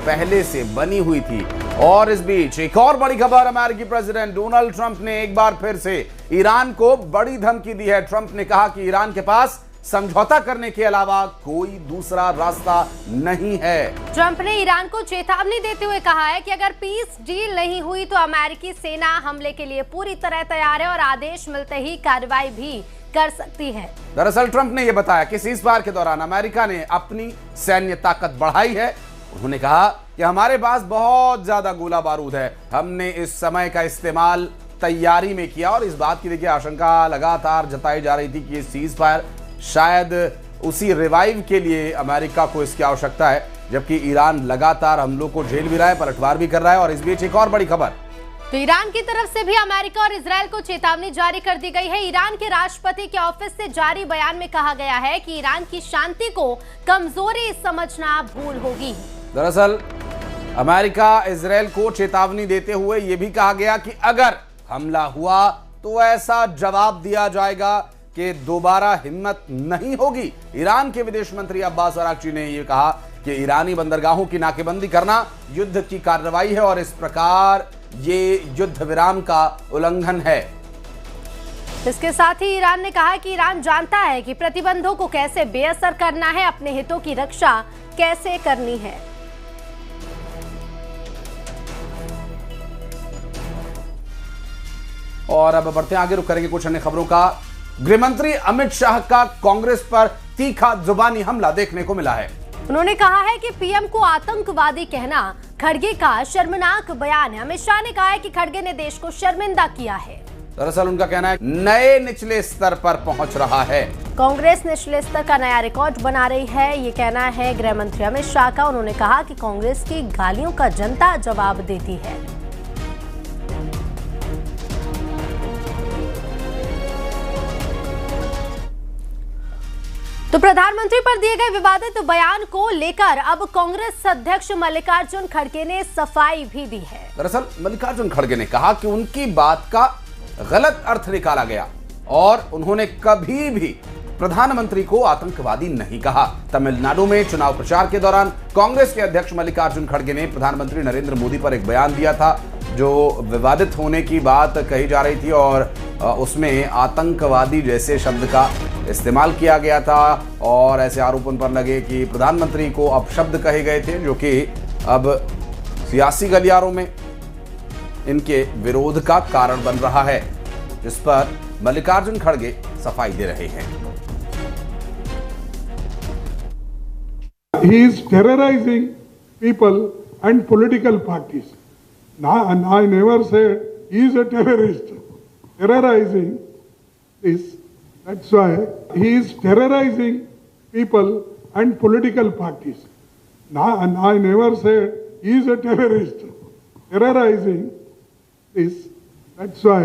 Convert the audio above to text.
पहले से बनी हुई थी। और इस बीच एक और बड़ी खबर, अमेरिकी प्रेसिडेंट डोनाल्ड ट्रंप ने एक बार फिर से ईरान को बड़ी धमकी दी है। ट्रंप ने कहा कि ईरान के पास समझौता करने के अलावा कोई दूसरा रास्ता नहीं है। ट्रंप ने ईरान को चेतावनी देते हुए कहा है कि अगर पीस डील नहीं हुई तो अमेरिकी सेना हमले के लिए पूरी तरह तैयार है और आदेश मिलते ही कार्रवाई भी कर सकती है। दरअसल ट्रंप ने यह बताया कि सीज़फायर के दौरान अमेरिका ने अपनी सैन्य ताकत बढ़ाई है। उन्होंने कहा कि हमारे पास बहुत ज्यादा गोला बारूद है, हमने इस समय का इस्तेमाल तैयारी में किया। और इस बात की देखिए आशंका लगातार जताई जा रही थी कि ये सीज़फायर शायद उसी रिवाइव के लिए अमेरिका को इसकी आवश्यकता है, जबकि ईरान लगातार हमलों को झेल भी रहा है, पलटवार भी कर रहा है। और इस बीच एक और बड़ी खबर, तो ईरान की तरफ से भी अमेरिका और इजरायल को चेतावनी जारी कर दी गई है। ईरान के राष्ट्रपति के ऑफिस से जारी बयान में कहा गया है कि ईरान की शांति को कमजोरी समझना भूल होगी। दरअसल अमेरिका इजरायल को चेतावनी देते हुए यह भी कहा गया कि अगर हमला हुआ तो ऐसा जवाब दिया जाएगा कि दोबारा हिम्मत नहीं होगी। ईरान के विदेश मंत्री अब्बास अराक्ची ने यह कहा कि ईरानी बंदरगाहों की नाकेबंदी करना युद्ध की कार्रवाई है और इस प्रकार ये युद्ध विराम का उल्लंघन है। इसके साथ ही ईरान ने कहा कि ईरान जानता है कि प्रतिबंधों को कैसे बेअसर करना है, अपने हितों की रक्षा कैसे करनी है। और अब बढ़ते आगे, रुक करेंगे कुछ अन्य खबरों का। गृहमंत्री अमित शाह का कांग्रेस पर तीखा जुबानी हमला देखने को मिला है। उन्होंने कहा है कि पीएम को आतंकवादी कहना खड़गे का शर्मनाक बयान है। अमित शाह ने कहा है कि खड़गे ने देश को शर्मिंदा किया है। दरअसल उनका कहना है नए निचले स्तर पर पहुंच रहा है। कांग्रेस निचले स्तर का नया रिकॉर्ड बना रही है, ये कहना है गृह मंत्री अमित शाह का। उन्होंने कहा कि कांग्रेस की गालियों का जनता जवाब देती है। तो प्रधानमंत्री पर दिए गए विवादित बयान को लेकर अब कांग्रेस अध्यक्ष मल्लिकार्जुन खड़गे ने सफाई भी दी है। दरअसल मल्लिकार्जुन खड़गे ने कहा कि उनकी बात का गलत अर्थ निकाला गया और उन्होंने कभी भी प्रधानमंत्री को आतंकवादी नहीं कहा। तमिलनाडु में चुनाव प्रचार के दौरान कांग्रेस के अध्यक्ष मल्लिकार्जुन खड़गे ने प्रधानमंत्री नरेंद्र मोदी पर एक बयान दिया था जो विवादित होने की बात कही जा रही थी और उसमें आतंकवादी जैसे शब्द का इस्तेमाल किया गया था और ऐसे आरोप उन पर लगे कि प्रधानमंत्री को अपशब्द कहे गए थे, जो कि अब सियासी गलियारों में इनके विरोध का कारण बन रहा है, जिस पर मल्लिकार्जुन खड़गे सफाई दे रहे हैं। He is terrorizing people and political parties. I never said he is a terrorist. Terrorizing is, that's why he is terrorizing people and political parties. I never said he is a terrorist. Terrorizing is, that's why